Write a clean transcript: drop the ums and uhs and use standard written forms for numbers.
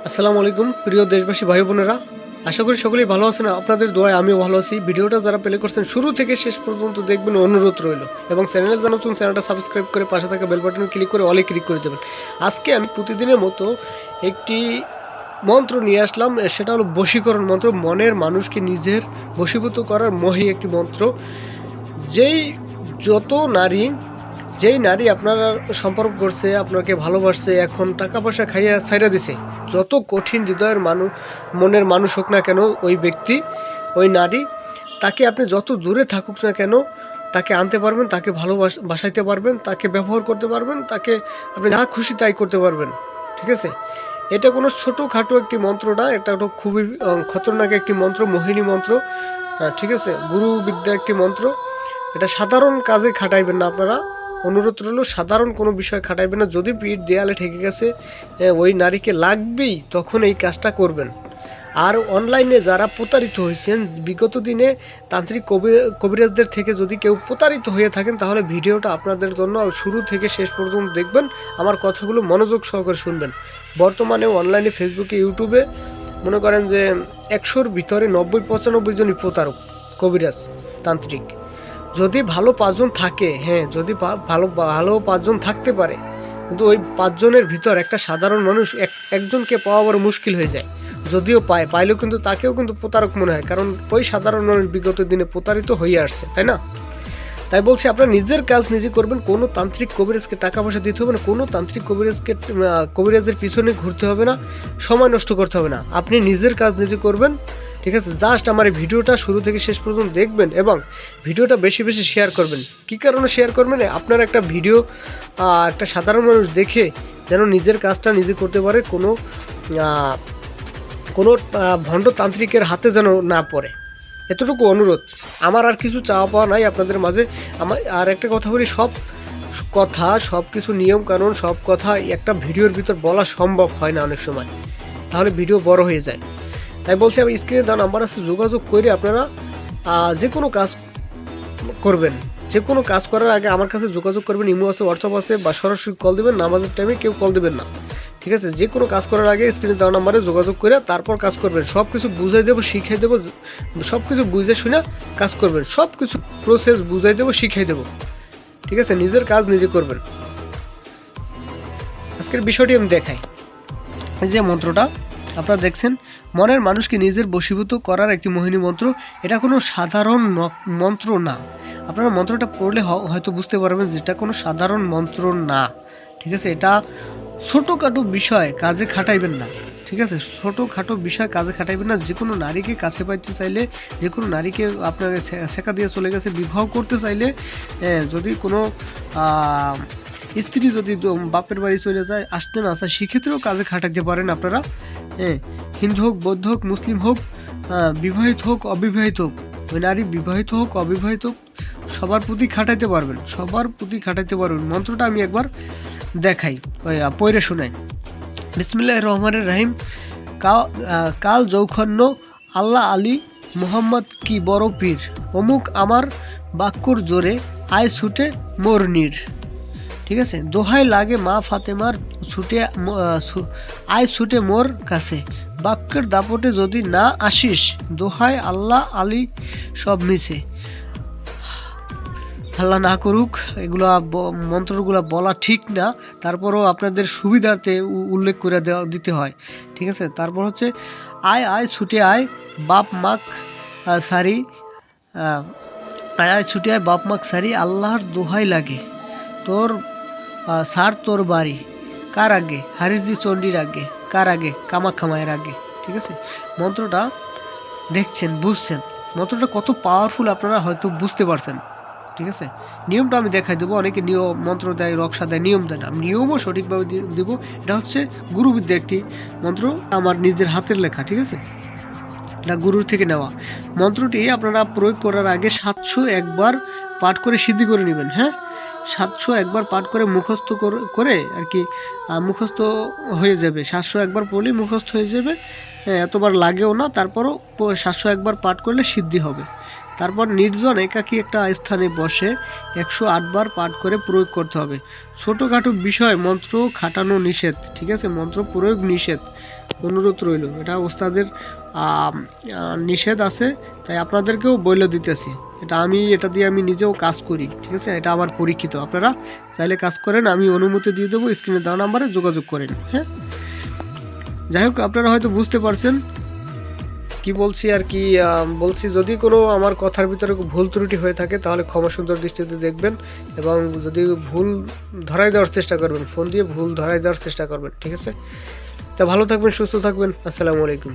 আসসালামু আলাইকুম প্রিয় দেশবাসী ভাই বোনেরা, আশা করি সকলেই ভালো আছেন। আপনাদের দোয়ায় আমিও ভালো আছি। ভিডিওটা যারা প্লে করছেন শুরু থেকে শেষ পর্যন্ত দেখবেন, অনুরোধ রইল। এবং চ্যানেলে যারা নতুন, চ্যানেলটা সাবস্ক্রাইব করে পাশে থাকা বেল বাটনে ক্লিক করে অলে ক্লিক করে দেবেন। আজকে আমি প্রতিদিনের মতো একটি মন্ত্র নিয়ে আসলাম, সেটা হলো বশীকরণ মন্ত্র। মনের মানুষকে নিজের বশীভূত করার মহি একটি মন্ত্র। যেই যত নারী যেই নারী আপনার সম্পর্ক করছে, আপনাকে ভালোবাসছে, এখন টাকা পয়সা খাইয়া ছাইড়া দিছে, যত কঠিন হৃদয়ের মনের মানুষ হোক না কেন, ওই ব্যক্তি, ওই নারী, তাকে আপনি যত দূরে থাকুক না কেন, তাকে আনতে পারবেন, তাকে ভালোবাসাইতে পারবেন, তাকে ব্যবহার করতে পারবেন, তাকে আপনি যা খুশি তাই করতে পারবেন। ঠিক আছে, এটা কোনো ছোটোখাটো একটি মন্ত্র না, এটা খুবই খতরনাক একটি মন্ত্র, মোহিনী মন্ত্র। ঠিক আছে, গুরু বিদ্যা একটি মন্ত্র। এটা সাধারণ কাজে খাটাইবেন না আপনারা, অনুরোধ রইল। সাধারণ কোনো বিষয় খাটাইবেন না। যদি পিঠ দেয়ালে ঠেকে গেছে, ওই নারীকে লাগবেই, তখন এই কাজটা করবেন। আর অনলাইনে যারা প্রতারিত হয়েছেন বিগত দিনে তান্ত্রিক কবিরাজদের থেকে যদি কেউ প্রতারিত হয়ে থাকেন, তাহলে ভিডিওটা আপনাদের জন্য শুরু থেকে শেষ পর্যন্ত দেখবেন, আমার কথাগুলো মনোযোগ সহকারে শুনবেন। বর্তমানে অনলাইনে ফেসবুকে, ইউটিউবে মনে করেন যে 100-র ভিতরে 90-95 জনই প্রতারক, কবিরাজ, তান্ত্রিক। যদি ভালো 5 জন থাকে, হ্যাঁ, যদি ভালো 5 জন থাকতে পারে, কিন্তু ওই 5 জনের ভিতর একটা সাধারণ মানুষ একজনকে পাওয়া বড় মুশকিল হয়ে যায়। যদিও পাইলেও কিন্তু তাকেও কিন্তু প্রতারক মনে হয়, কারণ ওই সাধারণ মানুষ বিগত দিনে প্রতারিত হয়ে আসছে, তাই না? তাই বলছি, আপনার নিজের কাজ নিজে করবেন। কোনো তান্ত্রিক কবিরাজকে টাকা পয়সা দিতে হবে না, কোনো তান্ত্রিক কবিরাজের পিছনে ঘুরতে হবে না, সময় নষ্ট করতে হবে না। আপনি নিজের কাজ নিজে করবেন। ঠিক আছে, জাস্ট আমার এই ভিডিওটা শুরু থেকে শেষ পর্যন্ত দেখবেন এবং ভিডিওটা বেশি বেশি শেয়ার করবেন। কী কারণে শেয়ার করবেন? আপনার একটা ভিডিও একটা সাধারণ মানুষ দেখে যেন নিজের কাজটা নিজে করতে পারে, কোনো ভণ্ড তান্ত্রিকের হাতে যেন না পড়ে, এতটুকু অনুরোধ। আমার আর কিছু চাওয়া পাওয়া নাই আপনাদের মাঝে। আমার আর একটা কথা বলি, সব কিছু নিয়ম কানুন, সব কথা একটা ভিডিওর ভিতর বলা সম্ভব হয় না অনেক সময়, তাহলে ভিডিও বড় হয়ে যায়। তাই বলছি, আমি স্ক্রিনে দেওয়া নাম্বার আছে, যোগাযোগ করে আপনারা যে কোনো কাজ করবেন। যে কোনো কাজ করার আগে আমার কাছে যোগাযোগ করবেন। ইমো আছে, হোয়াটসঅ্যাপ আছে, বা সরাসরি কল দেবেন। নামাজের টাইমে কেউ কল দেবেন না। ঠিক আছে, যে কোনো কাজ করার আগে স্ক্রিনে দেওয়া নাম্বারে যোগাযোগ করে তারপর কাজ করবেন। সব কিছু বুঝাই দেবো, শিখিয়ে দেবো, সব কিছু বুঝে শুনে কাজ করবেন। সব কিছু প্রসেস বুঝাই দেবো, শিখিয়ে দেবো। ঠিক আছে, নিজের কাজ নিজে করবেন। আজকের বিষয়টি আমি দেখাই। এই যে মন্ত্রটা আপনারা দেখছেন, মনের মানুষকে নিজের বশীভূত করার একটি মোহিনী মন্ত্র। এটা কোনো সাধারণ মন্ত্র না। আপনারা মন্ত্রটা পড়লে হয়তো বুঝতে পারবেন যে এটা কোনো সাধারণ মন্ত্র না। ঠিক আছে, এটা ছোটোখাটো বিষয় কাজে খাটাইবেন না। ঠিক আছে, ছোটোখাটো বিষয় কাজে খাটাইবেন না। যে কোনো নারীকে কাছে পাইতে চাইলে, যে কোনো নারীকে আপনাকে শেখা দিয়ে চলে গেছে, বিবাহ করতে চাইলে, যদি কোনো স্ত্রী যদি বাপের বাড়ি চলে যায়, আসতে না আসে, সেক্ষেত্রেও কাজে খাটাইতে পারেন আপনারা। হিন্দু হোক, বৌদ্ধ হোক, মুসলিম হোক, বিবাহিত হোক, অবিবাহিত হোক, ওই নারী বিবাহিত হোক, অবিবাহিত হোক, সবার প্রতি খাটাইতে পারবেন, সবার প্রতি খাটাইতে পারবেন। মন্ত্রটা আমি একবার দেখাই, পয়রে শোনাই। বিসমিল্লাহির রহমানির রহিম। কাল যৌখন্য আল্লাহ আলী মোহাম্মদ কি বড় পীর, অমুক আমার বাক্যর জোরে আয় ছুটে মোর নীর। ঠিক আছে, দোহাই লাগে মা ফাতেমার আয় ছুটে মোর কাছে, বাক্যের দাপটে যদি না আসিস, দোহাই আল্লাহ আলী সব মিছে। আল্লাহ না করুক এগুলা মন্ত্রগুলো বলা ঠিক না, তারপরও আপনাদের সুবিধার্থে উল্লেখ করে দিতে হয়। ঠিক আছে, তারপর হচ্ছে আয় আয় ছুটে আয় বাপ মাক সারি, আয় আয় ছুটে আয় বাপ মাক সারি, আল্লাহর দোহাই লাগে তোর সার তোর বাড়ি, কার আগে হারিজি চণ্ডীর আগে, কার আগে কামাখ্যা মায়ের আগে। ঠিক আছে, মন্ত্রটা দেখছেন, বুঝছেন মন্ত্রটা কত পাওয়ারফুল, আপনারা হয়তো বুঝতে পারছেন। ঠিক আছে, নিয়মটা আমি দেখাই দেবো। অনেকে নিয়ম মন্ত্র দেয়, রক্ষা দেয়, নিয়ম দেয় না। আমি নিয়মও সঠিকভাবে দেবো। এটা হচ্ছে গুরুবিদ্যা একটি মন্ত্র, আমার নিজের হাতের লেখা। ঠিক আছে, এটা গুরুর থেকে নেওয়া। মন্ত্রটি আপনারা প্রয়োগ করার আগে 701 বার পাঠ করে সিদ্ধি করে নেবেন। হ্যাঁ, 701 বার পাঠ করে মুখস্থ করে আর কি, মুখস্থ হয়ে যাবে। 701 বার পড়লেই মুখস্থ হয়ে যাবে, এতবার লাগেও না। তারপরও 701 বার পাঠ করলে সিদ্ধি হবে। তারপর নির্জন একাকী একটা স্থানে বসে 108 বার পাঠ করে প্রয়োগ করতে হবে। ছোটোখাটো বিষয় মন্ত্র খাটানো নিষেধ, ঠিক আছে, মন্ত্র প্রয়োগ নিষেধ, অনুরোধ রইল, এটা ওস্তাদের নিষেধ আছে, তাই আপনাদেরকেও বলে দিতেছি। এটা দিয়ে আমি নিজেও কাজ করি, ঠিক আছে, এটা আমার পরীক্ষিত। আপনারা চাইলে কাজ করেন, আমি অনুমতি দিয়ে দেবো, স্ক্রিনে দেওয়া নাম্বারে যোগাযোগ করেন। হ্যাঁ, যাই হোক, আপনারা হয়তো বুঝতে পারছেন কি বলছি আর কি বলছি। যদি কোনো আমার কথার ভিতরে ভুল ত্রুটি হয়ে থাকে তাহলে ক্ষমা সুন্দর দৃষ্টিতে দেখবেন, এবং যদি ভুল ধরাই দেওয়ার চেষ্টা করবেন, ফোন দিয়ে ভুল ধরাই দেওয়ার চেষ্টা করবেন, ঠিক আছে। তা ভালো থাকবেন, সুস্থ থাকবেন, আসসালামু আলাইকুম।